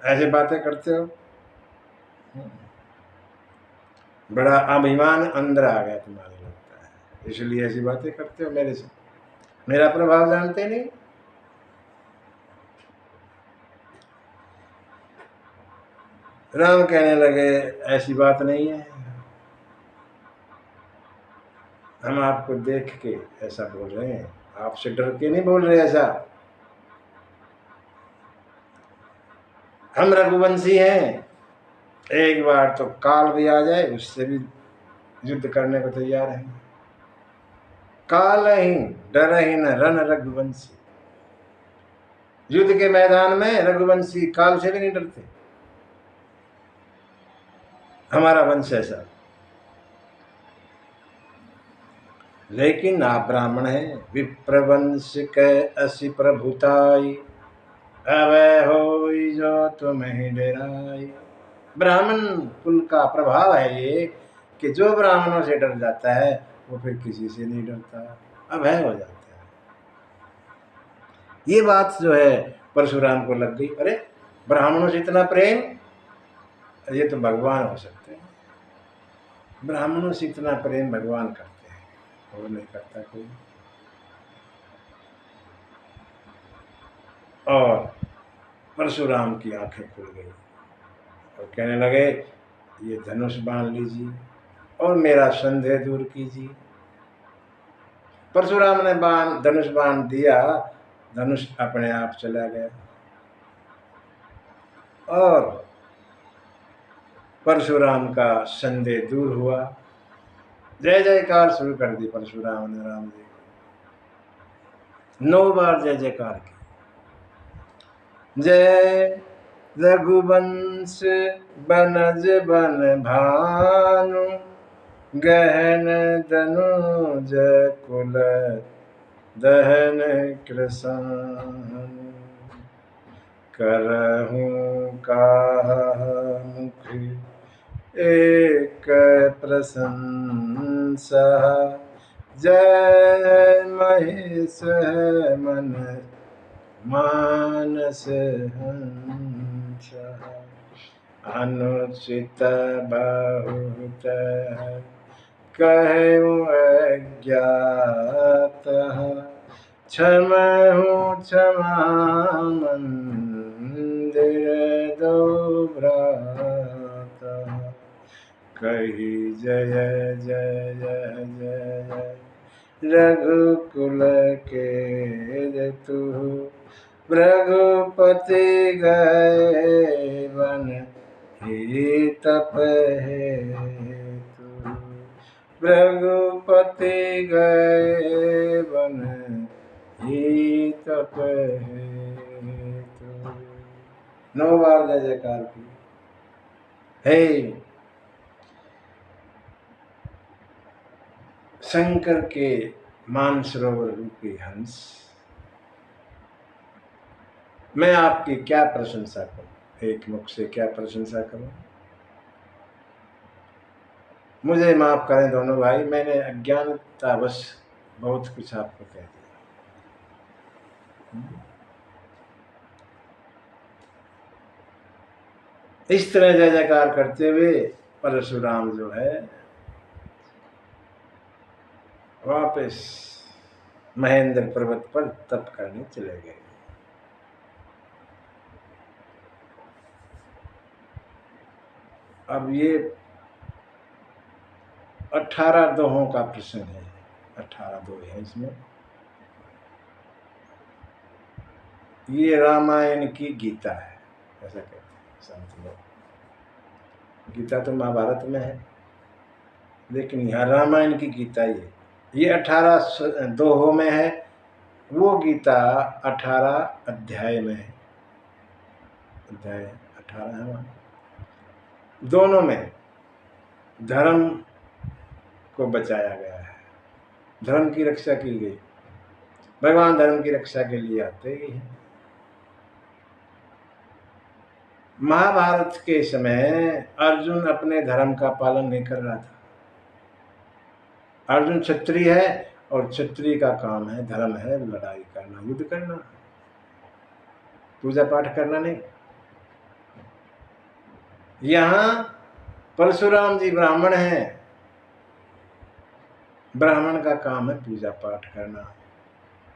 ऐसे बातें करते हो। बड़ा अभिमान अंदर आ गया तुम्हारे, लगता है, इसलिए ऐसी बातें करते हो मेरे से। मेरा प्रभाव जानते नहीं। राम कहने लगे ऐसी बात नहीं है, हम आपको देख के ऐसा बोल रहे हैं, आपसे डर के नहीं बोल रहे ऐसा। हम रघुवंशी हैं, एक बार तो काल भी आ जाए उससे भी युद्ध करने को तैयार हैं। काल ही डर ही न रन रघुवंशी, युद्ध के मैदान में रघुवंशी काल से भी नहीं डरते। हमारा वंश ऐसा। लेकिन आप ब्राह्मण हैं, विप्रवंश के असि प्रभुताई, अब हो जो तुम्हें डराई। ब्राह्मण कुल का प्रभाव है ये कि जो ब्राह्मणों से डर जाता है वो फिर किसी से नहीं डरता, अभय हो जाता है। ये बात जो है परशुराम को लग गई। अरे ब्राह्मणों से इतना प्रेम, ये तो भगवान हो सकते हैं। ब्राह्मणों से इतना प्रेम भगवान करते हैं, वो नहीं करता कोई। और परशुराम की आंखें खुल गई और कहने लगे ये धनुष बांध लीजिए और मेरा संदेह दूर कीजिए। परशुराम ने धनुष बांध दिया, धनुष अपने आप चला गया और परशुराम का संदेह दूर हुआ। जय जयकार शुरू कर दी परशुराम ने राम जी, 9 बार जय जयकार की। जय रघुवंश बनज बन भानु, गहन दनुज कुल दहन कृसान, करहूं काह मुख एक प्रशंसा, जय महेश मन मानस हंस, अनुचित बहुत कहूँ अज्ञात, क्षमहु क्षमा मंदिर दो भ्रात, कही जय जय जय जय रघुकुल के तू, रघुपति गए वन ही तप हेतु, रघुपति गए वन ही तप हेतु। 9 बार जय जयकार की। हे शंकर के मानसरोवर रूपी हंस, मैं आपकी क्या प्रशंसा करूं, एक मुख से क्या प्रशंसा करूं। मुझे माफ करें दोनों भाई, मैंने अज्ञानतावश बहुत कुछ आपको कह दिया। इस तरह जय जयकार करते हुए परशुराम जो है वापस महेंद्र पर्वत पर तप करने चले गए। अब ये 18 दोहों का प्रश्न है, 18 दोहे है इसमें। ये रामायण की गीता है, ऐसा कहते हैं संत लोग। गीता तो महाभारत में है, लेकिन यहाँ रामायण की गीता ये 18 दोहों में है, वो गीता 18 अध्याय में है। अध्याय 18 है वहाँ। दोनों में धर्म को बचाया गया है, धर्म की रक्षा की गई। भगवान धर्म की रक्षा के लिए आते ही हैं। महाभारत के समय अर्जुन अपने धर्म का पालन नहीं कर रहा था। अर्जुन क्षत्रिय है और क्षत्रिय का काम है, धर्म है लड़ाई करना, युद्ध करना, पूजा पाठ करना नहीं। यहाँ परशुराम जी ब्राह्मण हैं, ब्राह्मण का काम है पूजा पाठ करना,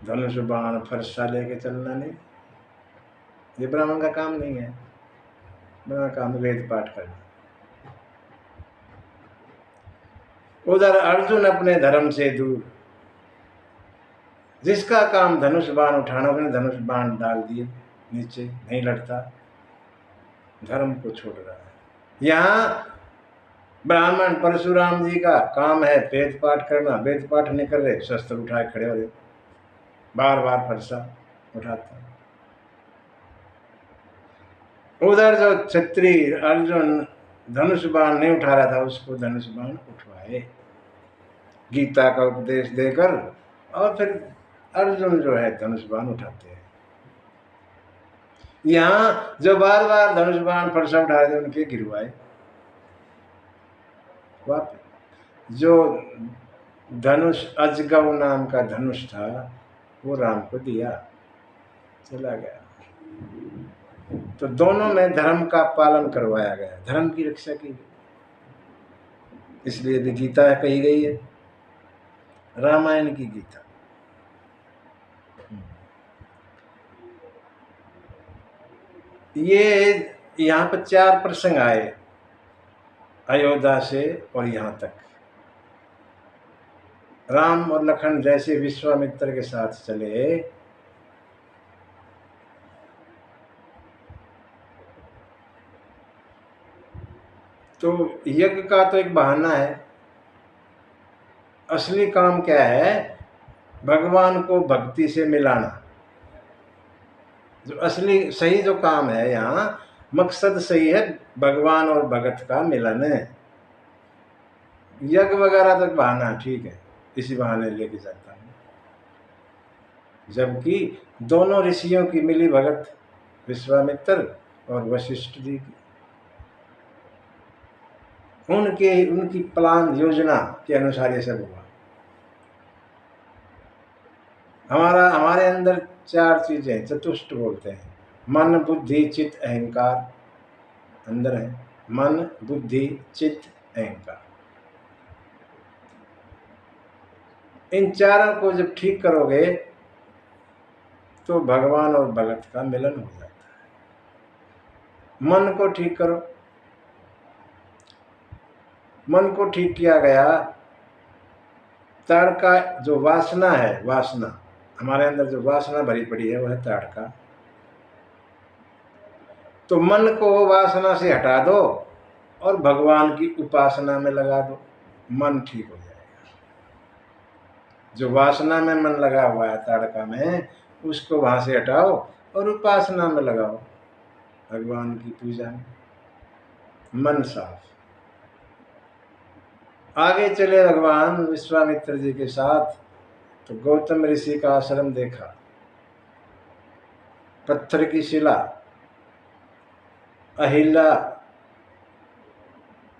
धनुष बाण फरसा लेके चलना नहीं, ये ब्राह्मण का काम नहीं है। ब्राह्मण का काम वेद पाठ करना। उधर अर्जुन अपने धर्म से दूर, जिसका काम धनुष बाण उठाना, उसने धनुष बाण डाल दिए नीचे, नहीं लड़ता, धर्म को छोड़ रहा है। यहाँ ब्राह्मण परशुराम जी का काम है वेद पाठ करना, वेद पाठ नहीं कर रहे, शस्त्र उठाए खड़े हो रहे, बार बार फरसा उठाता। उधर जो क्षत्रिय अर्जुन धनुष बाण नहीं उठा रहा था, उसको धनुष बाण उठवाए गीता का उपदेश देकर, और फिर अर्जुन जो है धनुष बाण उठाते हैं। यहाँ जो बार बार धनुष बाण फरसा उठा रहे थे, उनके गिरवाए। जो धनुष अजगव नाम का धनुष था, वो राम को दिया, चला गया। तो दोनों में धर्म का पालन करवाया गया, धर्म की रक्षा की गई, इसलिए भी गीता कही गई है, रामायण की गीता। ये यहाँ पर 4 प्रसंग आए अयोध्या से और यहाँ तक। राम और लखन जैसे विश्वामित्र के साथ चले, तो यज्ञ का तो एक बहाना है, असली काम क्या है? भगवान को भक्ति से मिलाना। जो असली सही जो काम है, यहाँ मकसद सही है, भगवान और भगत का मिलन है। यज्ञ वगैरह तो बहाना ठीक है, इसी बहाने लेके जाता हूँ। जबकि दोनों ऋषियों की मिली भगत, विश्वामित्र और वशिष्ठ जी की, उनकी प्लान योजना के अनुसार ये सब हुआ। हमारे अंदर 4 चीजें, चतुष्ट बोलते हैं, मन बुद्धि चित्त अहंकार अंदर है। मन बुद्धि चित्त अहंकार, इन चारों को जब ठीक करोगे तो भगवान और भगत का मिलन हो जाता है। मन को ठीक करो, मन को ठीक किया गया, ताड़का जो वासना है, वासना हमारे अंदर जो वासना भरी पड़ी है, वह है ताड़का। तो मन को वासना से हटा दो और भगवान की उपासना में लगा दो, मन ठीक हो जाएगा। जो वासना में मन लगा हुआ है ताड़का में, उसको वहां से हटाओ और उपासना में लगाओ, भगवान की पूजा में, मन साफ। आगे चले भगवान विश्वामित्र जी के साथ, तो गौतम ऋषि का आश्रम देखा, पत्थर की शिला, अहिल्या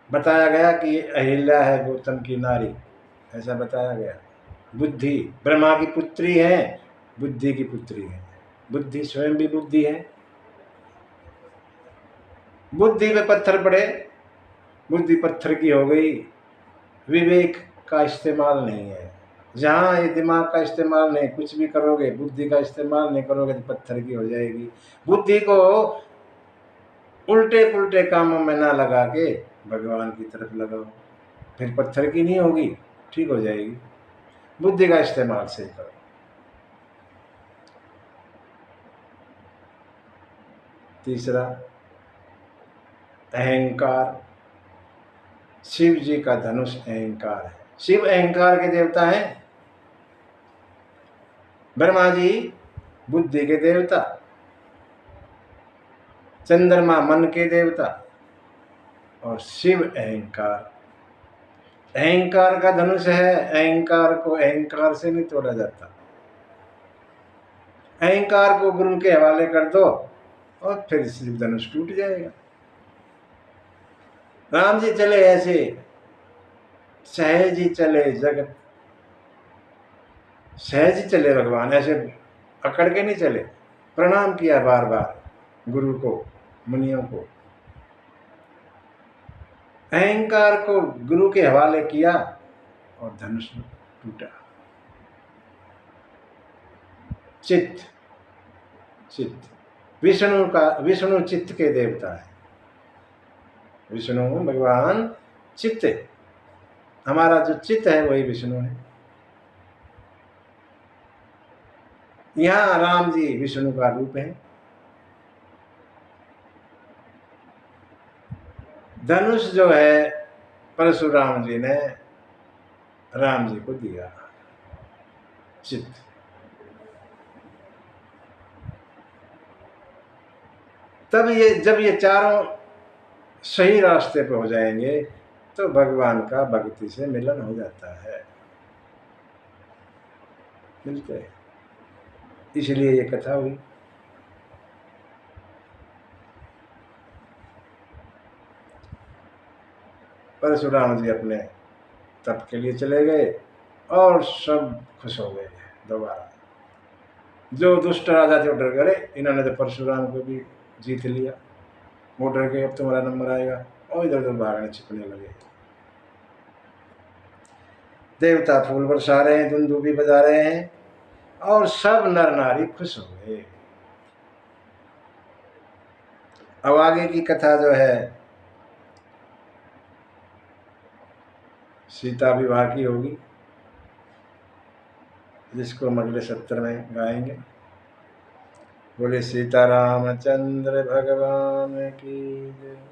बताया गया कि अहिल्या है गौतम की नारी, ऐसा बताया गया। बुद्धि ब्रह्मा की पुत्री है, बुद्धि की पुत्री है, बुद्धि स्वयं भी बुद्धि है। बुद्धि पे पत्थर पड़े, बुद्धि पत्थर की हो गई, विवेक का इस्तेमाल नहीं है। जहाँ ये दिमाग का इस्तेमाल नहीं, कुछ भी करोगे, बुद्धि का इस्तेमाल नहीं करोगे तो पत्थर की हो जाएगी। बुद्धि को उल्टे पुल्टे कामों में ना लगा के भगवान की तरफ लगाओ, फिर पत्थर की नहीं होगी, ठीक हो जाएगी। बुद्धि का इस्तेमाल सही करो। तीसरा अहंकार, शिव जी का धनुष अहंकार है। शिव अहंकार के देवता हैं, ब्रह्मा जी बुद्धि के देवता, चंद्रमा मन के देवता, और शिव अहंकार। अहंकार का धनुष है, अहंकार को अहंकार से नहीं तोड़ा जाता। अहंकार को गुरु के हवाले कर दो और फिर शिव धनुष टूट जाएगा। राम जी चले ऐसे, सहज ही चले जगत सहज ही चले भगवान, ऐसे अकड़ के नहीं चले। प्रणाम किया बार बार गुरु को, मुनियों को, अहंकार को गुरु के हवाले किया और धनुष टूटा। चित्त, चित्त विष्णु का, विष्णु चित्त के देवता है। विष्णु भगवान चित्त है, हमारा जो चित्त है वही विष्णु है। यहाँ राम जी विष्णु का रूप है। धनुष जो है परशुराम जी ने राम जी को दिया, चित्त। तब ये, जब ये चारों सही रास्ते पे हो जाएंगे तो भगवान का भक्ति से मिलन हो जाता है, मिलते हैं। इसलिए ये कथा हुई। परशुराम जी अपने तप के लिए चले गए और सब खुश हो गए दोबारा। जो दुष्ट राजा थे वो डर गए, इन्होंने तो परशुराम को भी जीत लिया, वो डर गए अब तुम्हारा नंबर आएगा, और इधर उधर भागने छिपने लगे। देवता फूल बरसा रहे हैं, दुंदुभी बजा रहे हैं और सब नर नारी खुश हो गए। अब आगे की कथा जो है सीता विवाह की होगी, जिसको हम अगले सत्र में गाएंगे। बोले सीतारामचंद्र भगवान की जय।